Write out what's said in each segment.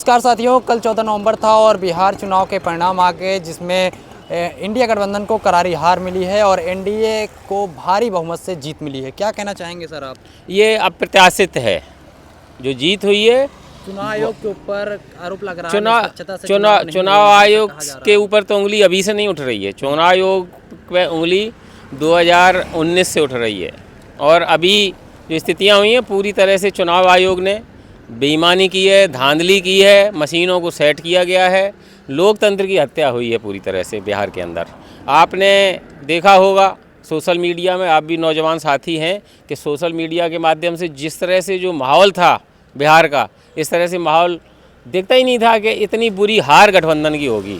नमस्कार साथियों, कल 14 नवंबर था और बिहार चुनाव के परिणाम आ गए जिसमें इंडिया गठबंधन को करारी हार मिली है और एनडीए को भारी बहुमत से जीत मिली है। क्या कहना चाहेंगे सर आप? ये अप्रत्याशित है जो जीत हुई है। चुनाव आयोग के ऊपर आरोप लग रहा है स्वच्छता से चुनाव आयोग के ऊपर तो उंगली अभी से नहीं उठ रही है। चुनाव आयोग पे उंगली 2019 से उठ रही है और अभी जो स्थितियाँ हुई हैं पूरी तरह से चुनाव आयोग ने बेईमानी की है, धांधली की है, मशीनों को सेट किया गया है, लोकतंत्र की हत्या हुई है पूरी तरह से बिहार के अंदर। आपने देखा होगा सोशल मीडिया में, आप भी नौजवान साथी हैं, कि सोशल मीडिया के माध्यम से जिस तरह से जो माहौल था बिहार का, इस तरह से माहौल दिखता ही नहीं था कि इतनी बुरी हार गठबंधन की होगी।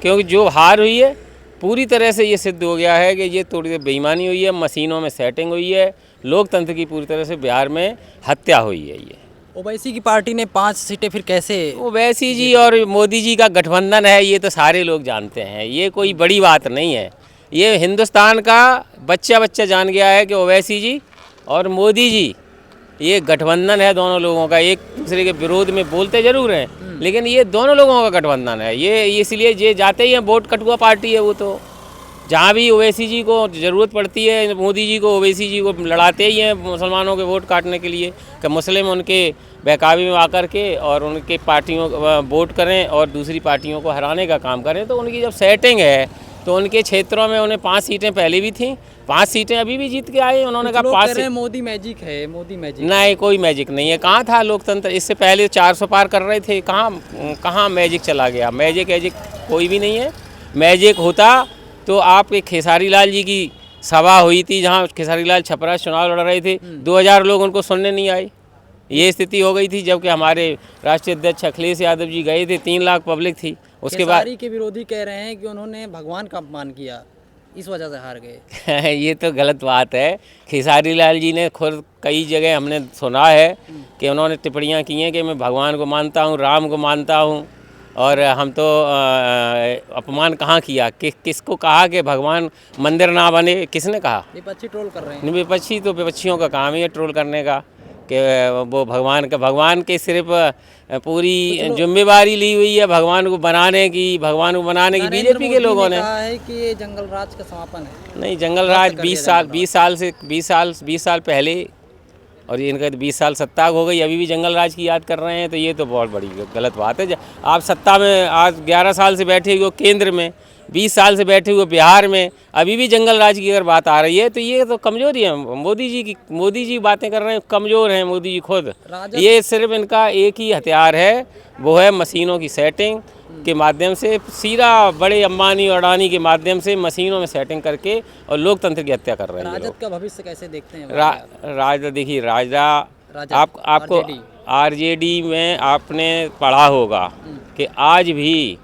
क्योंकि जो हार हुई है पूरी तरह से ये सिद्ध हो गया है कि ये थोड़ी बेईमानी हुई है, मशीनों में सेटिंग हुई है, लोकतंत्र की पूरी तरह से बिहार में हत्या हुई है। ये ओवैसी की पार्टी ने 5 सीटें फिर कैसे? ओवैसी जी और मोदी जी का गठबंधन है, ये तो सारे लोग जानते हैं, ये कोई बड़ी बात नहीं है। ये हिंदुस्तान का बच्चा बच्चा जान गया है कि ओवैसी जी और मोदी जी ये गठबंधन है दोनों लोगों का। एक दूसरे के विरोध में बोलते जरूर हैं लेकिन ये दोनों लोगों का गठबंधन है। ये इसलिए ये जाते ही हैं, वोट कटुआ पार्टी है वो। तो जहाँ भी ओवैसी जी को ज़रूरत पड़ती है, मोदी जी को ओवैसी जी को लड़ाते ही हैं मुसलमानों के वोट काटने के लिए कि मुस्लिम उनके बहकावे में आकर के और उनके पार्टियों वोट करें और दूसरी पार्टियों को हराने का काम करें। तो उनकी जब सेटिंग है तो उनके क्षेत्रों में उन्हें 5 सीटें पहले भी थी, 5 सीटें अभी भी जीत के आए। उन्होंने कहा 5 सीटें मोदी मैजिक है, मोदी मैजिक नहीं, कोई मैजिक नहीं है। कहाँ था लोकतंत्र? इससे पहले 400 पार कर रहे थे, कहाँ मैजिक चला गया? मैजिक कोई भी नहीं है। मैजिक होता तो आपके खेसारी लाल जी की सभा हुई थी जहाँ खेसारी लाल छपरा चुनाव लड़ रहे थे, 2000 लोग उनको सुनने नहीं आए। ये स्थिति हो गई थी जबकि हमारे राष्ट्रीय अध्यक्ष अखिलेश यादव जी गए थे, 3 लाख पब्लिक थी। उसके बाद के विरोधी कह रहे हैं कि उन्होंने भगवान का अपमान किया, इस वजह से हार गए। ये तो गलत बात है। खेसारी लाल जी ने खुद कई जगह हमने सुना है कि उन्होंने टिप्पणियाँ की हैं कि मैं भगवान को मानता हूँ, राम को मानता हूँ, और हम तो अपमान कहाँ किया? किसको कहा कि भगवान मंदिर ना बने? किसने कहा? विपक्षी ट्रोल कर रहे हैं। विपक्षी तो विपक्षियों का काम ही है ट्रोल करने का, कि वो भगवान के सिर्फ पूरी जिम्मेवारी ली हुई है भगवान को बनाने की बीजेपी के लोगों ने कहा है कि ये जंगल राज का समापन है। नहीं, जंगल राज 20 साल पहले, और इनका 20 साल सत्ता हो गई, अभी भी जंगल राज की याद कर रहे हैं। तो ये तो बहुत बड़ी गलत बात है। आप सत्ता में आज 11 साल से बैठे हुए केंद्र में, 20 साल से बैठे हुए बिहार में, अभी भी जंगल राज की अगर बात आ रही है तो ये तो कमजोरी है मोदी जी बातें कर रहे हैं, कमज़ोर हैं मोदी जी खुद। ये सिर्फ इनका एक ही हथियार है, वो है मशीनों की सेटिंग के माध्यम से, सीधा बड़े अंबानी और अडानी के माध्यम से मशीनों में सेटिंग करके और लोकतंत्र की हत्या कर रहे हैं। राजद का भविष्य कैसे देखते हैं? राजद देखिए, आपको आरजेडी में आपने पढ़ा होगा कि आज भी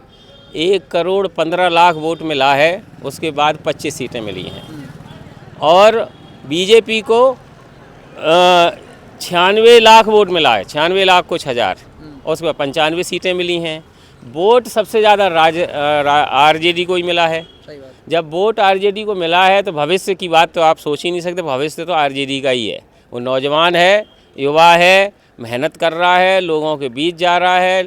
1 करोड़ 15 लाख वोट मिला है, उसके बाद 25 सीटें मिली हैं। और बीजेपी को 96 लाख वोट मिला है, 96 लाख कुछ हज़ार, और उसके बाद 95 सीटें मिली हैं। वोट सबसे ज़्यादा आरजेडी को ही मिला है। जब वोट आरजेडी को मिला है तो भविष्य की बात तो आप सोच ही नहीं सकते। भविष्य तो आरजेडी का ही है। वो नौजवान है, युवा है, मेहनत कर रहा है, लोगों के बीच जा रहा है,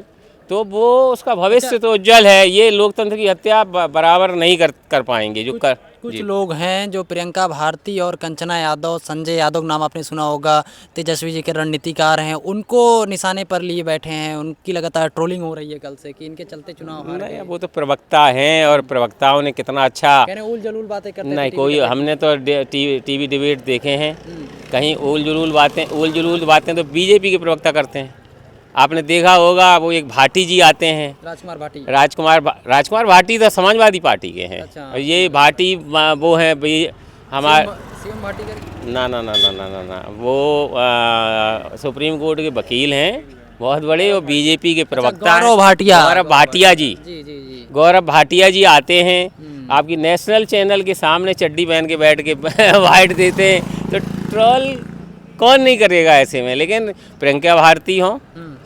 तो वो उसका भविष्य तो उज्जवल है। ये लोकतंत्र की हत्या बराबर नहीं कर पाएंगे। कुछ लोग हैं जो प्रियंका भारती और कंचना यादव, संजय यादव नाम आपने सुना होगा, तेजस्वी जी के रणनीतिकार हैं, उनको निशाने पर लिए बैठे हैं। उनकी लगातार ट्रोलिंग हो रही है कल से कि इनके चलते चुनाव हार गए। वो तो प्रवक्ता हैं और प्रवक्ताओं ने कितना अच्छा उल जलूल बातें करते हैं। नहीं, कोई हमने तो टीवी डिबेट देखे हैं, कहीं उल जुलूल बातें तो बीजेपी के प्रवक्ता करते हैं। आपने देखा होगा, वो एक भाटी जी आते हैं, राजकुमार भाटी तो समाजवादी पार्टी के हैं। अच्छा, और ये भाटी वो हैं हमारे ना वो सुप्रीम कोर्ट के वकील हैं बहुत बड़े, और बीजेपी के प्रवक्ता गौरव भाटिया जी आते हैं। आपकी नेशनल चैनल के सामने चड्डी पहन के बैठ के वाइट देते हैं, तो ट्रोल कौन नहीं करेगा ऐसे में। लेकिन प्रियंका भारती हों,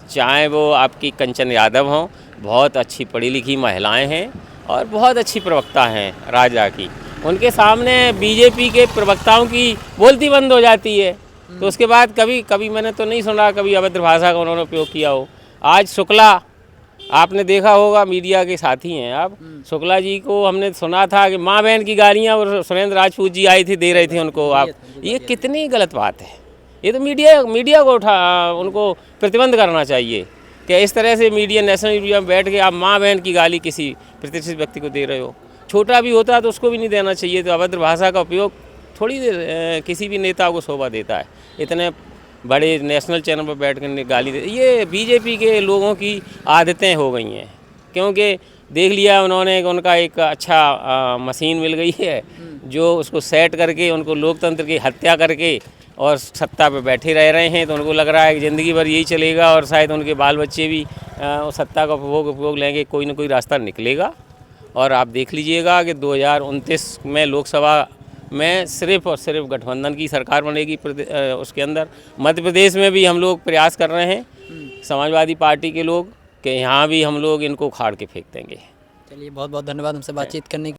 चाहे वो आपकी कंचन यादव हों, बहुत अच्छी पढ़ी लिखी महिलाएं हैं और बहुत अच्छी प्रवक्ता हैं राजा की। उनके सामने बीजेपी के प्रवक्ताओं की बोलती बंद हो जाती है। तो उसके बाद कभी मैंने तो नहीं सुना कभी अभद्र भाषा का उन्होंने उपयोग किया हो। आज शुक्ला आपने देखा होगा, मीडिया के साथी हैं आप, शुक्ला जी को हमने सुना था कि माँ बहन की गालियाँ और सुरेंद्र राजपूत जी आई थी, दे रहे थे उनको आप। ये कितनी गलत बात है। ये तो मीडिया को उनको प्रतिबंध करना चाहिए कि इस तरह से मीडिया, नेशनल मीडिया में बैठ के आप माँ बहन की गाली किसी प्रतिष्ठित व्यक्ति को दे रहे हो। छोटा भी होता है तो उसको भी नहीं देना चाहिए। तो अभद्र भाषा का उपयोग थोड़ी देर किसी भी नेता को शोभा देता है। इतने बड़े नेशनल चैनल पर बैठ कर गाली दे, ये बीजेपी के लोगों की आदतें हो गई हैं। क्योंकि देख लिया उन्होंने कि उनका एक अच्छा मशीन मिल गई है जो उसको सेट करके उनको लोकतंत्र की हत्या करके और सत्ता पे बैठे रह रहे हैं। तो उनको लग रहा है कि ज़िंदगी भर यही चलेगा और शायद उनके बाल बच्चे भी उस सत्ता का उपभोग लेंगे, कोई ना कोई रास्ता निकलेगा। और आप देख लीजिएगा कि 2029 में लोकसभा में सिर्फ और सिर्फ गठबंधन की सरकार बनेगी। उसके अंदर मध्य प्रदेश में भी हम लोग प्रयास कर रहे हैं, समाजवादी पार्टी के लोग, कि यहाँ भी हम लोग इनको उखाड़ के फेंक देंगे। चलिए, बहुत बहुत धन्यवाद हमसे बातचीत करने के